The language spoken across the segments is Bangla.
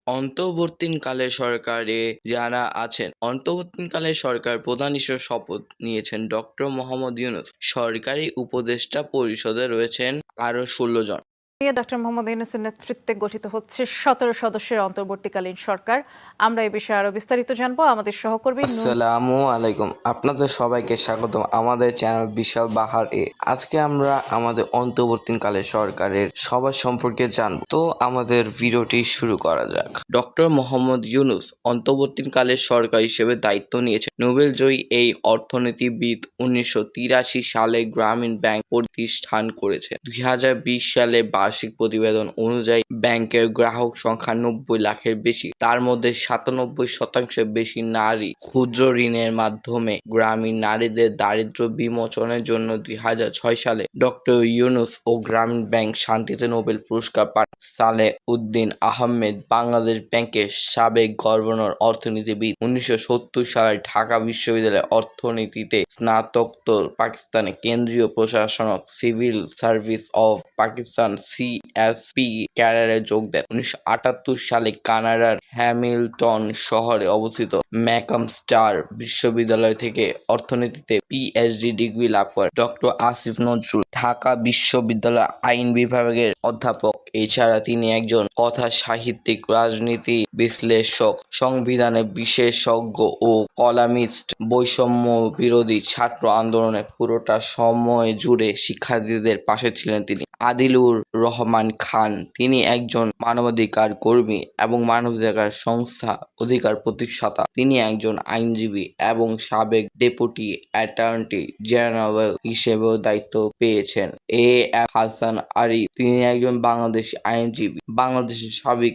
অন্তর্বর্তীকালে সরকারে যারা আছেন, অন্তর্বর্তীকালে সরকার প্রধান হিসেবে শপথ নিয়েছেন ডক্টর মোহাম্মদ ইউনূস। সরকারি উপদেষ্টা পরিষদে রয়েছেন আরও ১৬ জন। ডক্টর মোহাম্মদ ইউনূসের নেতৃত্বে গঠিত হচ্ছে ১৭ সদস্যের অন্তর্বর্তীকালীন সরকার। আমরা এই বিষয়ে আরো বিস্তারিত জানবো আমাদের সহকর্মী আসসালামু আলাইকুম, আপনাদের সবাইকে স্বাগতম আমাদের চ্যানেল বিশাল বাহার এ। আজকে আমরা আমাদের অন্তর্বর্তীকালে সরকারের সবার সম্পর্কে জানব। তো আমাদের ভিডিওটি শুরু করা যাক। ডক্টর মোহাম্মদ ইউনূস অন্তর্বর্তীকালে সরকার হিসেবে দায়িত্ব নিয়েছেন। নোবেলজয়ী এই অর্থনীতিবিদ ১৯৮৩ সালে গ্রামীণ ব্যাংক প্রতিষ্ঠান করেছেন। ২০২০ সালে বার্ষিক প্রতিবেদন অনুযায়ী ব্যাংকের গ্রাহক সংখ্যা ৯০ লাখের বেশি, তার মধ্যে ৯৭% বেশি নারী। ক্ষুদ্র ঋণের মাধ্যমে গ্রামীণ নারীদের দারিদ্র্য বিমোচনের জন্য ২০০৬ সালে ডক্টর ইউনূস ও গ্রামীণ ব্যাংক শান্তিতে নোবেল পুরস্কার পান। সালেহ উদ্দিন আহমেদ বাংলাদেশ ব্যাংকের সাবেক গভর্নর, অর্থনীতিবিদ। ১৯৭০ সালে ঢাকা বিশ্ববিদ্যালয়ে অর্থনীতিতে স্নাতকোত্তর, পাকিস্তানে কেন্দ্রীয় প্রশাসক civil service of Pakistan (CSP) ক্যাডারে যোগ দেন। ১৯৭৮ সালে কানাডার হ্যামিল্টন শহরে অবস্থিত ম্যাকমাস্টার বিশ্ববিদ্যালয় থেকে অর্থনীতিতে PhD ডিগ্রি লাভ করেন। ডক্টর আসিফ নজরুল ঢাকা বিশ্ববিদ্যালয়ের আইন বিভাগের অধ্যাপক। এছাড়া তিনি একজন কথা সাহিত্যিক, রাজনীতি বিশ্লেষক, সংবিধানের বিশেষজ্ঞ ও কলামিস্ট। বৈষম্য বিরোধী ছাত্র আন্দোলনের পুরোটা সময় জুড়ে শিক্ষার্থীদের পাশে ছিলেন তিনি। আদিলুর রহমান খান তিনি একজন মানবাধিকার কর্মী এবং মানবাধিকার সংস্থা অধিকার প্রতিষ্ঠাতা। তিনি একজন আইনজীবী এবং সাবেক ডেপুটি অ্যাটর্নি জেনারেল হিসেবেও দায়িত্ব পেয়েছেন। A.F. হাসান আরিফ তিনি একজন বাংলাদেশি আইনজীবী, বাংলাদেশের সাবেক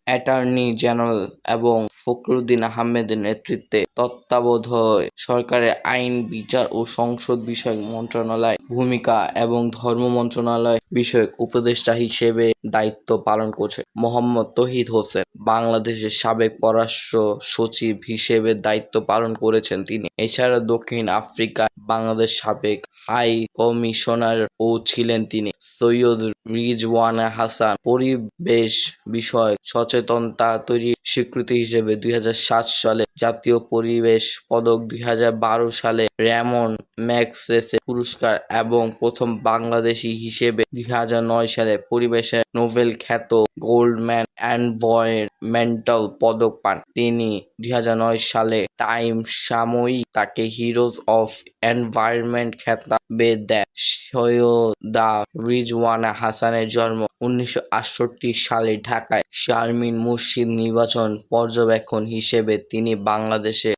অ্যাটর্নি জেনারেল এবং ফখরুদ্দিন আহমেদের নেতৃত্বে তত্ত্বাবধায়ক সরকারের আইন, বিচার ও সংসদ বিষয়ক মন্ত্রণালয় ভূমিকা এবং ধর্ম মন্ত্রণালয় বিষয়ক উপদেষ্টা হিসেবে দায়িত্ব পালন করছেন। মোহাম্মদ তৌহিদ হোসেন বাংলাদেশের সাবেক পররাষ্ট্র সচিব হিসেবে দায়িত্ব পালন করেছেন তিনি। এছাড়া দক্ষিণ আফ্রিকায় বাংলাদেশ সাবেক হাই কমিশনার ও ছিলেন তিনি। সৈয়দ রিজওয়ানা হাসান পরিবেশ বিষয়ক সচেতনতা তৈরির স্বীকৃতি হিসেবে ২০০৭ সালে জাতীয় পরিবেশ পদক, ২০১২ সালে র্যামন ম্যাগসেসে পুরস্কার এবং প্রথম বাংলাদেশি হিসেবে ২০০৯ সালে পরিবেশের নোবেল খ্যাত গোল্ডম্যান এনভায়রনমেন্টাল পদক পান তিনি। ২০০৯ সালে টাইম সাময়িকী তাকে হিরোজ অফ এনভায়রনমেন্ট খেতাবে দেয়। সৈয়দা রিজওয়ানা হাসানের জন্ম ১৯৬৮ সালে ঢাকায়। শারমিন মুর্শিদ নির্বাচন পর্যবেক্ষক হিসেবে তিনি বাংলাদেশে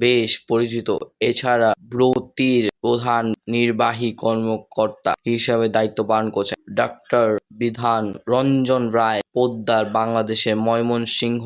বেশ পরিচিত। এছাড়া ব্রতির প্রধান নির্বাহী কর্মকর্তা হিসেবে দায়িত্ব পালন করছেন। ডাক্তার বিধান রঞ্জন রায় পোদ্দার বাংলাদেশের ময়মনসিংহ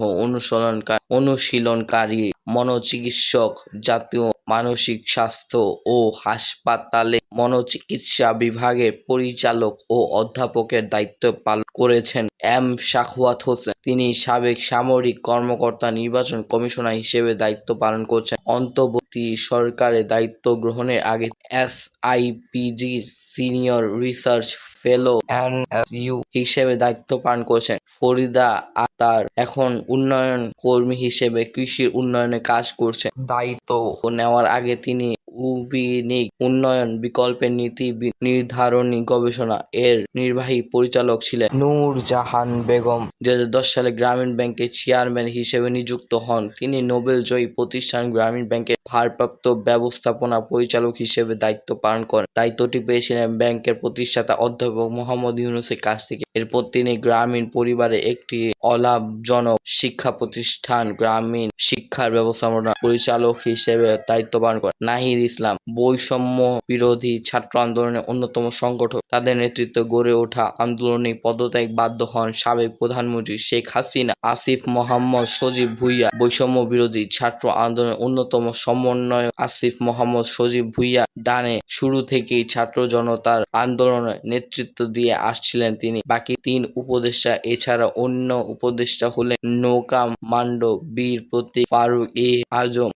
অনুশীলনকারী মনোচিকিৎসক, জাতীয় মানসিক স্বাস্থ্য ও হাসপাতালে মনোচিকিৎসা বিভাগের পরিচালক ও অধ্যাপকের দায়িত্ব পালন করেছেন। এম সাখাওয়াত হোসেন তিনি সাবেক সামরিক কর্মকর্তা, নির্বাচন কমিশনার হিসেবে দায়িত্ব পালন করছেন। অন্তর্বর্তী সরকারের দায়িত্ব গ্রহণের আগে SIPGর সিনিয়র রিসার্চ ফেলো NSU হিসেবে দায়িত্ব পালন করেছেন। ফরিদা আক্তার এখন উন্নয়ন কর্মী হিসেবে কৃষির উন্নয়নে কাজ করছেন। দায়িত্ব নেওয়ার আগে তিনি উদ্ভিদ উন্নয়ন বিকল্পের নীতি নির্ধারণী গবেষণা এর নির্বাহী পরিচালক ছিলেন। নূরজাহান বেগম ২০১০ সালে গ্রামীণ ব্যাংকের চেয়ারম্যান হিসেবে নিযুক্ত হন। তিনি নোবেলজয়ী প্রতিষ্ঠান গ্রামীণ ব্যাংকের ভারপ্রাপ্ত ব্যবস্থাপনা পরিচালক হিসেবে দায়িত্ব পালন করেন। দায়িত্বটি পেয়েছিলেন ব্যাংকের প্রতিষ্ঠাতা অধ্যাপক মোহাম্মদ ইউনূসের কাছ থেকে। এরপর তিনি গ্রামীণ পরিবারে একটি অলাভজনক শিক্ষা প্রতিষ্ঠান গ্রামীণ শিক্ষার ব্যবস্থাপনা পরিচালক হিসেবে দায়িত্ব পালন করেন। নাহিদ ইসলাম বৈষম্য বিরোধী ছাত্র আন্দোলনের অন্যতম সংগঠক। তাদের নেতৃত্বে গড়ে ওঠা আন্দোলনে পদত্যাগে বাধ্য হন সাবেক প্রধানমন্ত্রী শেখ হাসিনা। আসিফ মোহাম্মদ সজীব ভুঁইয়া বৈষম্য বিরোধী ছাত্র আন্দোলনের অন্যতম সমন্বয়ক। আসিফ মোহাম্মদ সজীব ভুঁইয়া ডানে শুরু থেকেই ছাত্র জনতার আন্দোলনে নেতৃত্ব দিয়ে আসছিলেন তিনি। বাকি ৩ উপদেষ্টা এছাড়া অন্য উপদেষ্টা হলেন নৌকা মান্ড বীর প্রতীক, ফারুক-ই-আজম,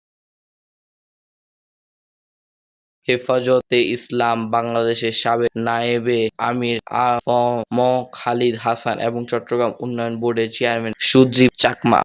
হেফাজতে ইসলাম বাংলাদেশের সাবেক নায়েবে আমির ম খালিদ হাসান এবং চট্টগ্রাম উন্নয়ন বোর্ডের চেয়ারম্যান সুজিব চাকমা।